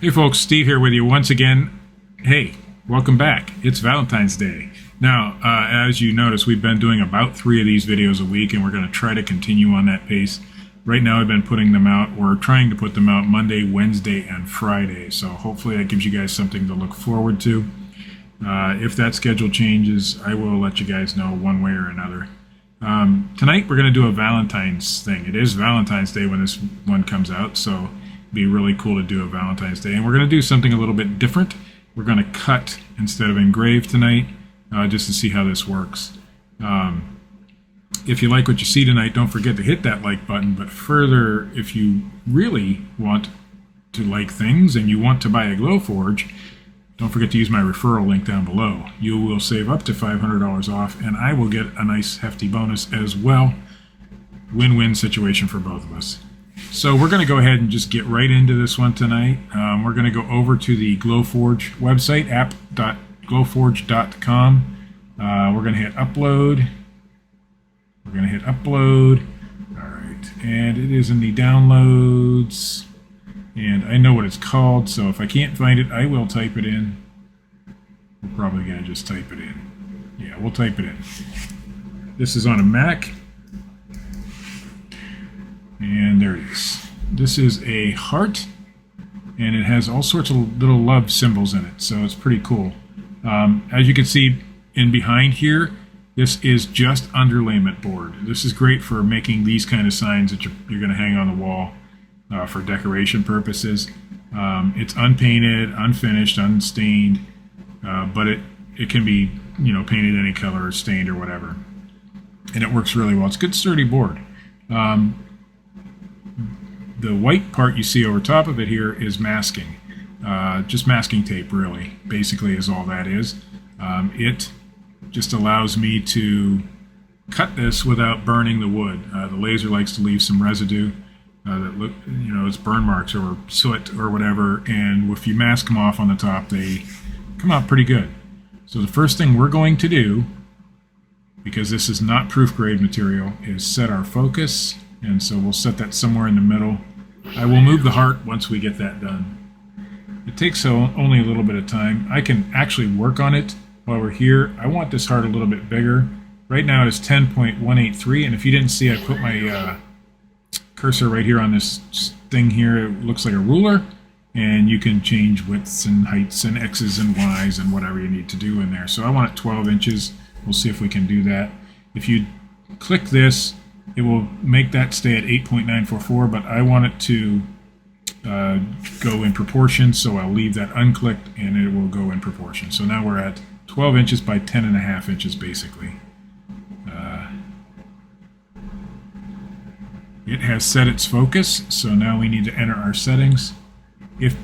Hey folks, Steve here with you once again. Hey, welcome back. It's Valentine's Day. Now, as you notice, we've been doing about 3 of these videos a week, and we're going to try to continue on that pace. Right now I've been putting them out, we're trying to put them out Monday, Wednesday, and Friday, so hopefully that gives you guys something to look forward to. If that schedule changes, I will let you guys know one way or another. Tonight we're going to do a Valentine's thing. It is Valentine's Day when this one comes out, so be really cool to do a Valentine's Day. And we're going to do something a little bit different. We're going to cut instead of engrave tonight, just to see how this works. If you like what you see tonight, don't forget to hit that like button. But further, if you really want to like things and you want to buy a Glowforge, don't forget to use my referral link down below. You will save up to $500 off, and I will get a nice hefty bonus as well. Win-win situation for both of us. So we're going to go ahead and just get right into this one tonight. We're going to go over to the Glowforge website, app.glowforge.com. We're going to hit upload. We're going to hit upload. All right, and it is in the downloads. And I know what it's called, so if I can't find it, I will type it in. We're probably going to just type it in. Yeah, we'll type it in. This is on a Mac. And there it is. This is a heart, and it has all sorts of little love symbols in it, so it's pretty cool. As you can see in behind here, this is just underlayment board. This is great for making these kind of signs that you're going to hang on the wall for decoration purposes. It's unpainted, unfinished, unstained, but it can be painted any color or stained or whatever, and it works really well. It's a good sturdy board. The white part you see over top of it here is masking. Just masking tape, really, basically is all that is. It just allows me to cut this without burning the wood. The laser likes to leave some residue that look, it's burn marks or soot or whatever, and if you mask them off on the top, they come out pretty good. So the first thing we're going to do, because this is not proof grade material, is set our focus, and so we'll set that somewhere in the middle. I will move the heart once we get that done. It takes only a little bit of time. I can actually work on it while we're here. I want this heart a little bit bigger. Right now it is 10.183, and if you didn't see, I put my cursor right here on this thing here. It looks like a ruler, and you can change widths and heights and X's and Y's and whatever you need to do in there. So I want it 12 inches. We'll see if we can do that. If you click this, it will make that stay at 8.944, but I want it to go in proportion, so I'll leave that unclicked and it will go in proportion. So now we're at 12 inches by 10.5 inches basically. It has set its focus, so now we need to enter our settings. If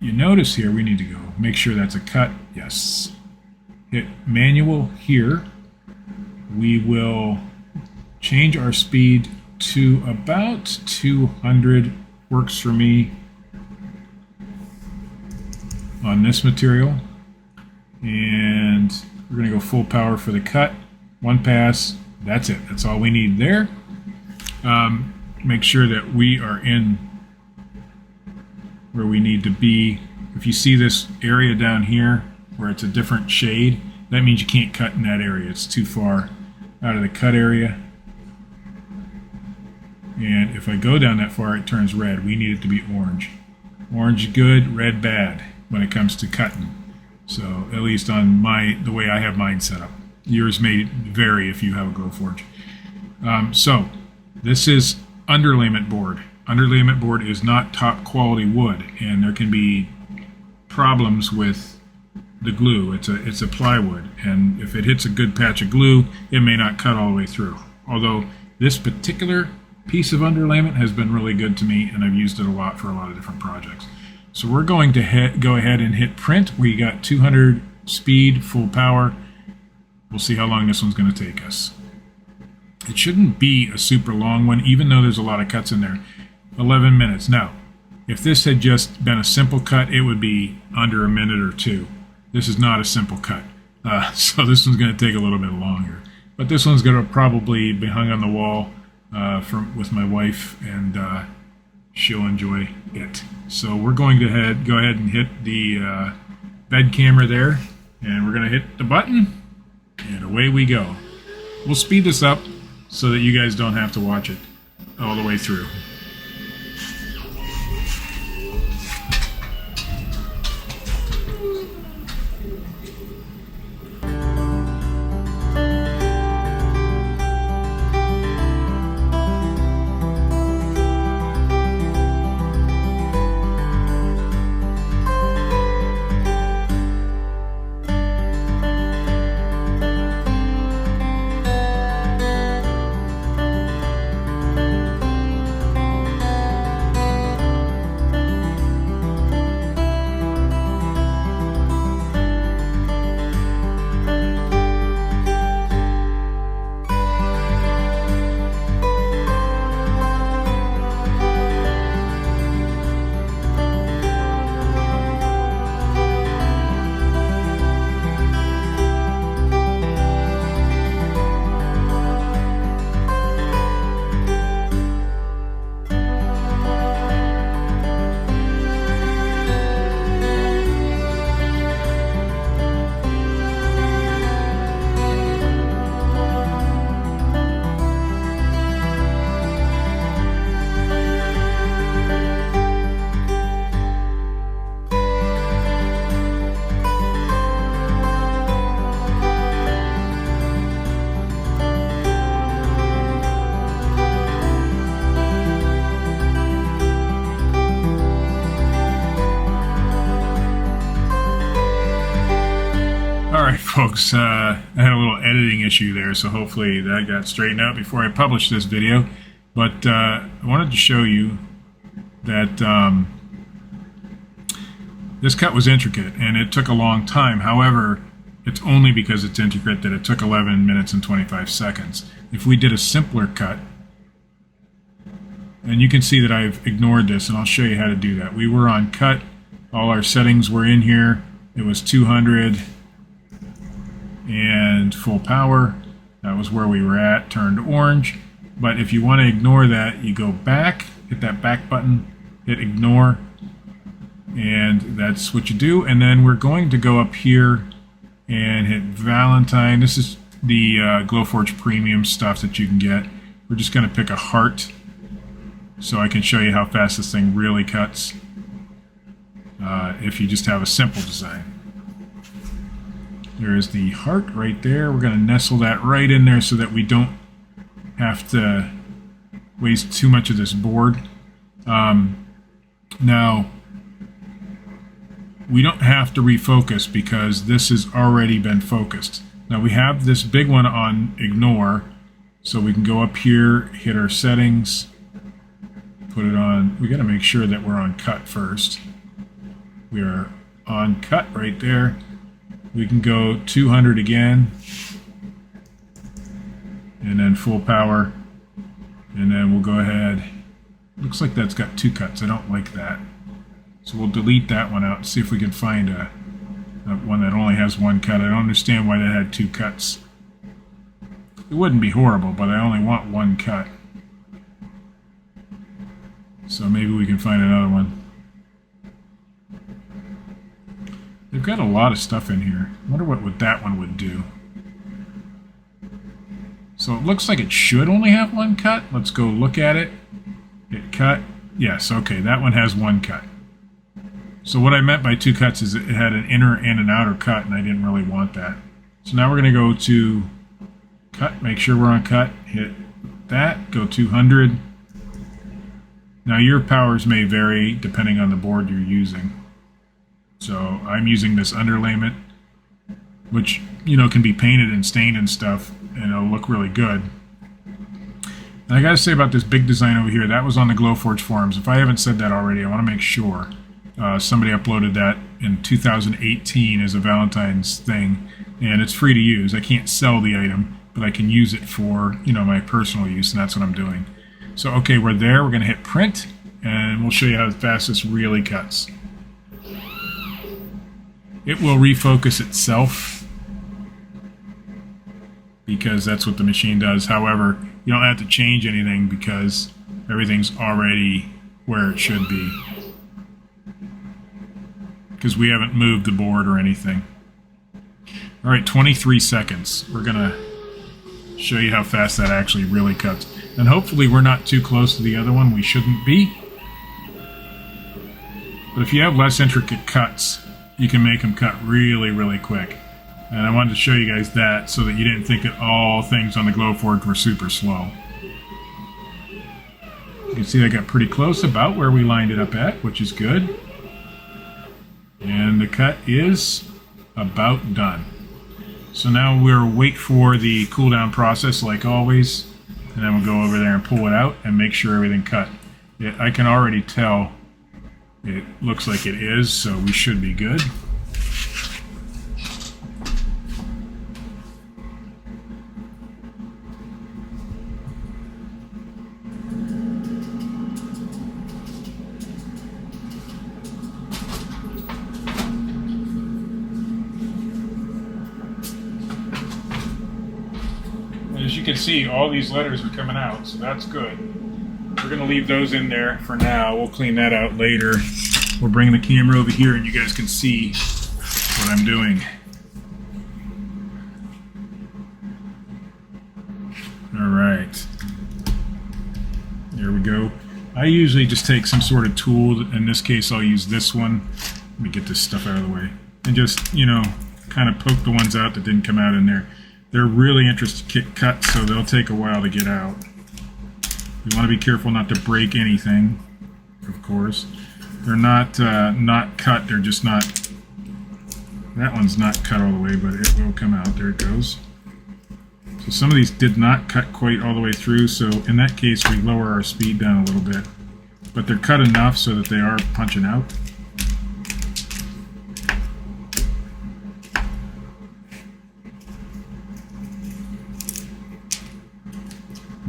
you notice here, we need to go make sure that's a cut. Yes. Hit manual here. We will change our speed to about 200, works for me on this material. And we're going to go full power for the cut. One pass, that's it. That's all we need there. Make sure that we are in where we need to be. If you see this area down here where it's a different shade, that means you can't cut in that area. It's too far out of the cut area. And if I go down that far, it turns red. We need it to be orange. Orange good, red bad when it comes to cutting. So at least on the way I have mine set up. Yours may vary if you have a Glowforge. So this is underlayment board. Underlayment board is not top quality wood, and there can be problems with the glue. It's a plywood, and if it hits a good patch of glue, it may not cut all the way through. Although this particular piece of underlayment has been really good to me, and I've used it a lot for a lot of different projects. So we're going to go ahead and hit print. We got 200 speed, full power. We'll see how long this one's going to take us. It shouldn't be a super long one, even though there's a lot of cuts in there. 11 minutes. Now, if this had just been a simple cut, it would be under a minute or two. This is not a simple cut, so this one's going to take a little bit longer. But this one's going to probably be hung on the wall with my wife, and she'll enjoy it. So we're going to go ahead and hit the bed camera there, and we're going to hit the button, and away we go. We'll speed this up so that you guys don't have to watch it all the way through. Alright folks, I had a little editing issue there, so hopefully that got straightened out before I published this video. But I wanted to show you that this cut was intricate and it took a long time. However, it's only because it's intricate that it took 11 minutes and 25 seconds. If we did a simpler cut, and you can see that I've ignored this, and I'll show you how to do that. We were on cut, all our settings were in here, it was 200 and full power. That was where we were at, turned orange. But if you want to ignore that, you go back, hit that back button, hit ignore, and that's what you do. And then we're going to go up here and hit Valentine. This is the Glowforge premium stuff that you can get. We're just going to pick a heart so I can show you how fast this thing really cuts if you just have a simple design. There is the heart right there. We're going to nestle that right in there so that we don't have to waste too much of this board. Now, we don't have to refocus because this has already been focused. Now we have this big one on ignore, so we can go up here, hit our settings, put it on. We got to make sure that we're on cut first. We are on cut right there. We can go 200 again, and then full power, and then we'll go ahead. Looks like that's got two cuts. I don't like that, so we'll delete that one out and see if we can find a one that only has one cut. I don't understand why that had two cuts. It wouldn't be horrible, but I only want one cut, so maybe we can find another one. They've got a lot of stuff in here. I wonder what that one would do. So it looks like it should only have one cut. Let's go look at it. Hit cut. Yes, okay, that one has one cut. So what I meant by two cuts is it had an inner and an outer cut, and I didn't really want that. So now we're going to go to cut, make sure we're on cut, hit that, go 200. Now your powers may vary depending on the board you're using. So I'm using this underlayment, which, you know, can be painted and stained and stuff, and it'll look really good. And I gotta say about this big design over here, that was on the Glowforge forums. If I haven't said that already, I want to make sure. Somebody uploaded that in 2018 as a Valentine's thing, and it's free to use. I can't sell the item, but I can use it for, you know, my personal use, and that's what I'm doing. So okay, we're there. We're gonna hit print, and we'll show you how fast this really cuts. It will refocus itself because that's what the machine does. However, you don't have to change anything because everything's already where it should be, because we haven't moved the board or anything. All right, 23 seconds. We're gonna show you how fast that actually really cuts. And hopefully we're not too close to the other one. We shouldn't be. But if you have less intricate cuts, you can make them cut really, really quick. And I wanted to show you guys that so that you didn't think that all things on the Glowforge were super slow. You can see I got pretty close, about where we lined it up at, which is good. And the cut is about done. So now we'll wait for the cooldown process like always, and then we'll go over there and pull it out and make sure everything cut. I can already tell it looks like it is, so we should be good. As you can see, all these letters are coming out, so that's good. We're going to leave those in there for now. We'll clean that out later. We'll bring the camera over here and you guys can see what I'm doing. Alright. There we go. I usually just take some sort of tool. In this case, I'll use this one. Let me get this stuff out of the way. And just, you know, kind of poke the ones out that didn't come out in there. They're really intricate cuts, so they'll take a while to get out. You want to be careful not to break anything, of course. They're not cut, they're just not... That one's not cut all the way, but it will come out. There it goes. So some of these did not cut quite all the way through, so in that case we lower our speed down a little bit. But they're cut enough so that they are punching out.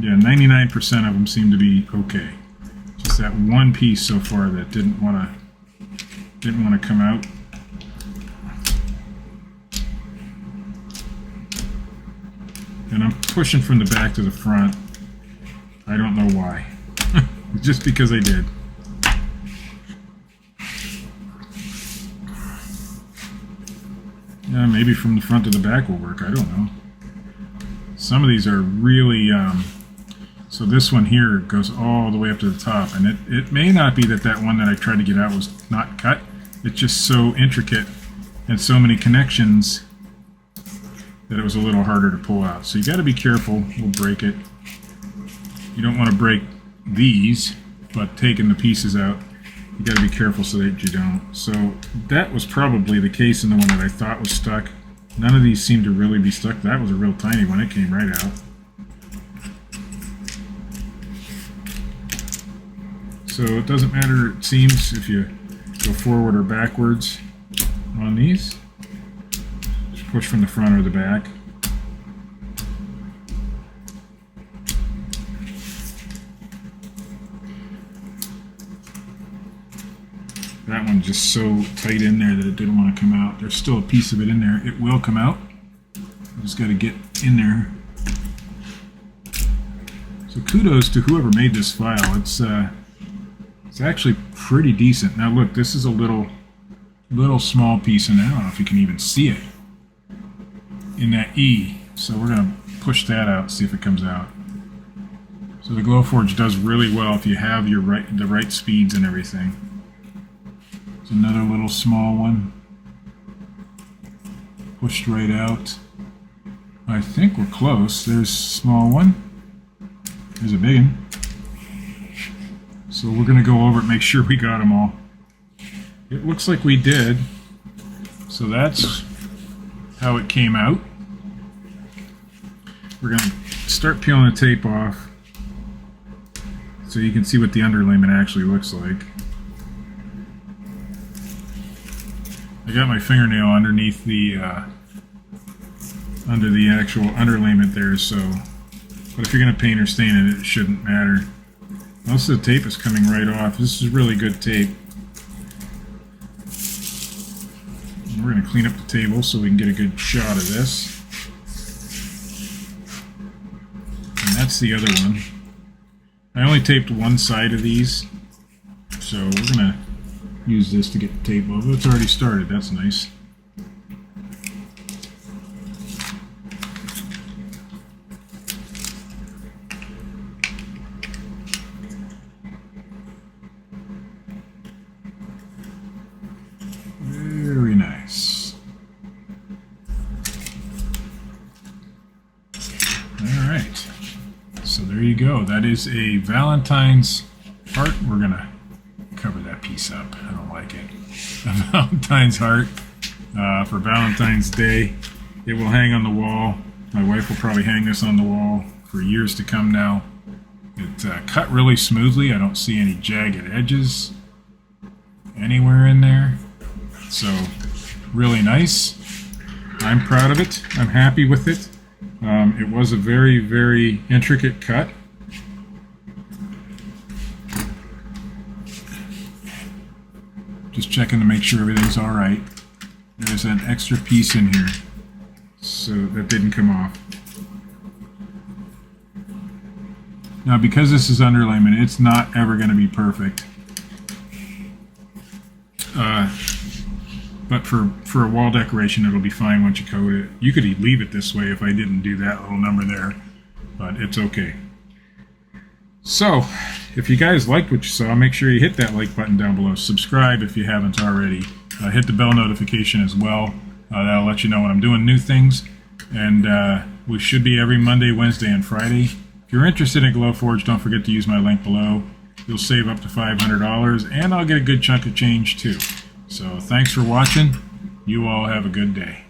Yeah, 99% of them seem to be okay. Just that one piece so far that didn't want to come out. And I'm pushing from the back to the front. I don't know why. Just because I did. Yeah, maybe from the front to the back will work. I don't know. Some of these are really... So this one here goes all the way up to the top, and it may not be that one that I tried to get out was not cut. It's just so intricate and so many connections that it was a little harder to pull out. So you got to be careful. We'll break it. You don't want to break these, but taking the pieces out, you got to be careful so that you don't. So that was probably the case in the one that I thought was stuck. None of these seem to really be stuck. That was a real tiny one. It came right out. So it doesn't matter, it seems, if you go forward or backwards on these. Just push from the front or the back. That one's just so tight in there that it didn't want to come out. There's still a piece of it in there. It will come out. You just got to get in there. So kudos to whoever made this file. It's actually pretty decent. Now look, this is a little small piece, and I don't know if you can even see it in that E. So we're going to push that out, see if it comes out. So the Glowforge does really well if you have the right speeds and everything. It's another little small one. Pushed right out. I think we're close. There's a small one. There's a big one. So we're going to go over it, make sure we got them all. It looks like we did. So that's how it came out. We're going to start peeling the tape off so you can see what the underlayment actually looks like. I got my fingernail underneath the under the actual underlayment there, so but if you're going to paint or stain it, it shouldn't matter. Most of the tape is coming right off. This is really good tape. And we're going to clean up the table so we can get a good shot of this. And that's the other one. I only taped one side of these So we're going to use this to get the tape off. It's already started. That's nice. Very nice. All right. So there you go. That is a Valentine's heart. We're going to cover that piece up. I don't like it. A Valentine's heart for Valentine's Day. It will hang on the wall. My wife will probably hang this on the wall for years to come now. It cut really smoothly. I don't see any jagged edges anywhere in there. So really nice. I'm proud of it. I'm happy with it. It was a very, very intricate cut. Just checking to make sure everything's all right. There's an extra piece in here, so that didn't come off. Now, because this is underlayment, it's not ever going to be perfect. But for a wall decoration, it'll be fine once you coat it. You could leave it this way if I didn't do that little number there, but it's okay. So, if you guys liked what you saw, make sure you hit that like button down below. Subscribe if you haven't already. Hit the bell notification as well. That'll let you know when I'm doing new things. And we should be every Monday, Wednesday, and Friday. If you're interested in Glowforge, don't forget to use my link below. You'll save up to $500, and I'll get a good chunk of change too. So thanks for watching. You all have a good day.